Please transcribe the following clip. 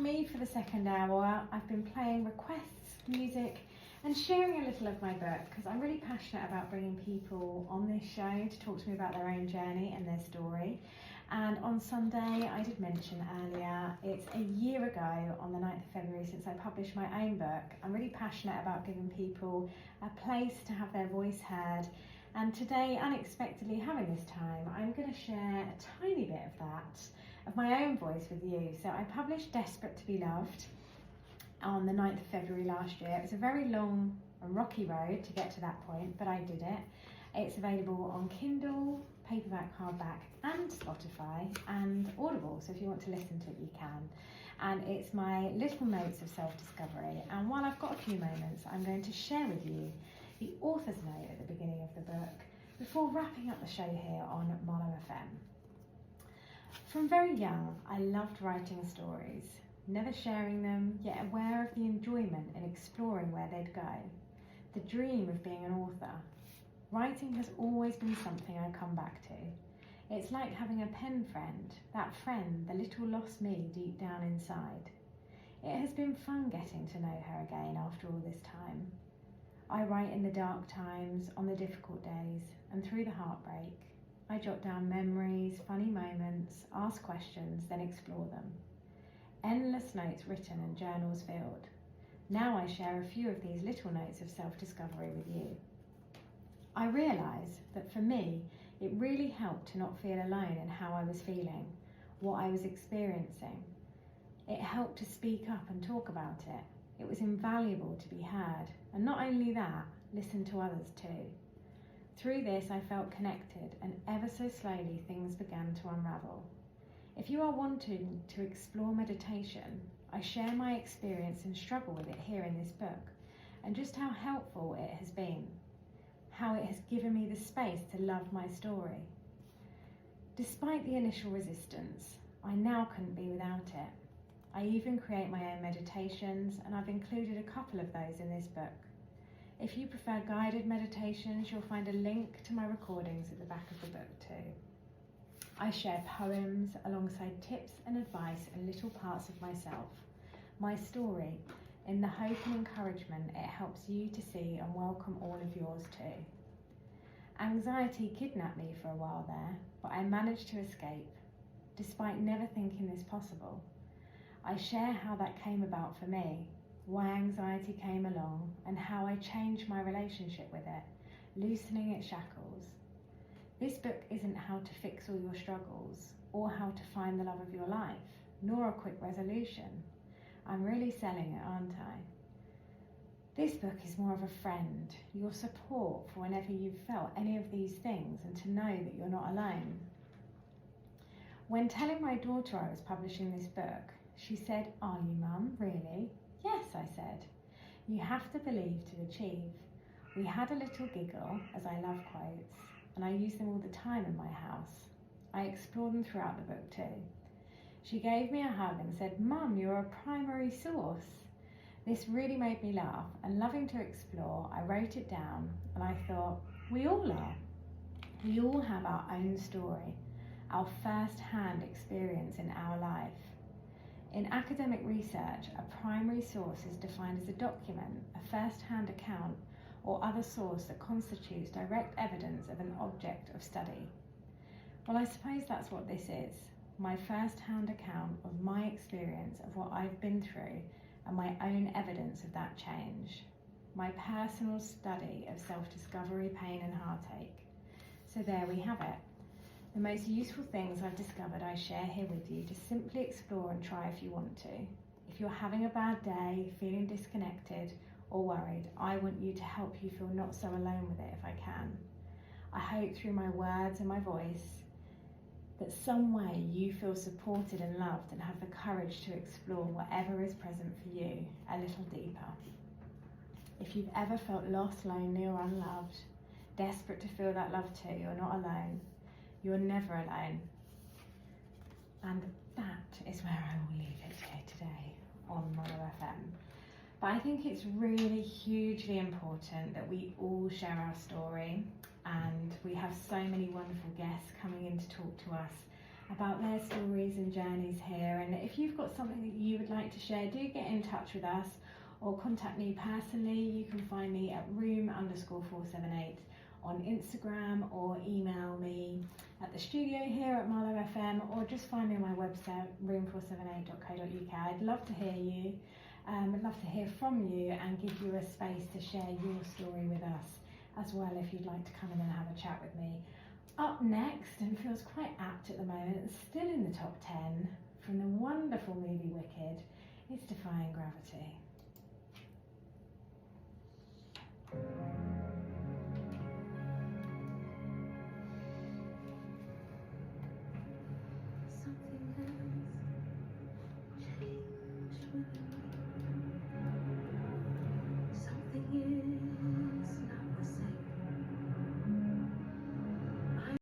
me for the second hour. I've been playing requests, music, and sharing a little of my book because I'm really passionate about bringing people on this show to talk to me about their own journey and their story. And on Sunday, I did mention earlier, it's a year ago on the 9th of February since I published my own book. I'm really passionate about giving people a place to have their voice heard. And today, unexpectedly having this time, I'm going to share a tiny bit of that, of my own voice with you. So I published Desperate to be Loved on the 9th of February last year. It was a very long and rocky road to get to that point, but I did it. It's available on Kindle, paperback, hardback, and Spotify and Audible, so if you want to listen to it, you can. And it's my little notes of self-discovery. And while I've got a few moments, I'm going to share with you the author's note at the beginning of the book before wrapping up the show here on Marlow FM. From very young, I loved writing stories, never sharing them, yet aware of the enjoyment in exploring where they'd go. The dream of being an author. Writing has always been something I come back to. It's like having a pen friend, that friend, the little lost me deep down inside. It has been fun getting to know her again after all this time. I write in the dark times, on the difficult days, and through the heartbreak. I jot down memories, funny moments, ask questions, then explore them. Endless notes written and journals filled. Now I share a few of these little notes of self-discovery with you. I realise that for me, it really helped to not feel alone in how I was feeling, what I was experiencing. It helped to speak up and talk about it. It was invaluable to be heard, and not only that, listen to others too. Through this, I felt connected, and ever so slowly things began to unravel. If you are wanting to explore meditation, I share my experience and struggle with it here in this book, and just how helpful it has been, how it has given me the space to love my story. Despite the initial resistance, I now couldn't be without it. I even create my own meditations, and I've included a couple of those in this book. If you prefer guided meditations, you'll find a link to my recordings at the back of the book too. I share poems alongside tips and advice and little parts of myself, my story, in the hope and encouragement it helps you to see and welcome all of yours too. Anxiety kidnapped me for a while there, but I managed to escape, despite never thinking this possible. I share how that came about for me, why anxiety came along, and how I changed my relationship with it, loosening its shackles. This book isn't how to fix all your struggles, or how to find the love of your life, nor a quick resolution. I'm really selling it, aren't I? This book is more of a friend, your support for whenever you've felt any of these things, and to know that you're not alone. When telling my daughter I was publishing this book, she said, "Are you, Mum, really?" "Yes," I said. "You have to believe to achieve." We had a little giggle, as I love quotes, and I use them all the time in my house. I explore them throughout the book too. She gave me a hug and said, "Mum, you're a primary source." This really made me laugh, and loving to explore, I wrote it down, and I thought, we all are. We all have our own story, our first-hand experience in our life. In academic research, a primary source is defined as a document, a first-hand account, or other source that constitutes direct evidence of an object of study. Well, I suppose that's what this is, my first-hand account of my experience of what I've been through and my own evidence of that change, my personal study of self-discovery, pain and heartache. So there we have it. The most useful things I've discovered I share here with you to simply explore and try if you want to. If you're having a bad day, feeling disconnected or worried, I want you to help you feel not so alone with it if I can. I hope through my words and my voice that some way you feel supported and loved and have the courage to explore whatever is present for you a little deeper. If you've ever felt lost, lonely or unloved, desperate to feel that love too, you're not alone. You're never alone. And that is where I will leave it here today on Marlow FM. But I think it's really hugely important that we all share our story, and we have so many wonderful guests coming in to talk to us about their stories and journeys here. And if you've got something that you would like to share, do get in touch with us or contact me personally. You can find me at room_478 on Instagram, or email me at the studio here at Marlow FM, or just find me on my website room478.co.uk. I'd love to hear you. I'd love to hear from you and give you a space to share your story with us as well, if you'd like to come in and have a chat with me. Up next, and feels quite apt at the moment, still in the top 10 from the wonderful movie Wicked, is Defying Gravity.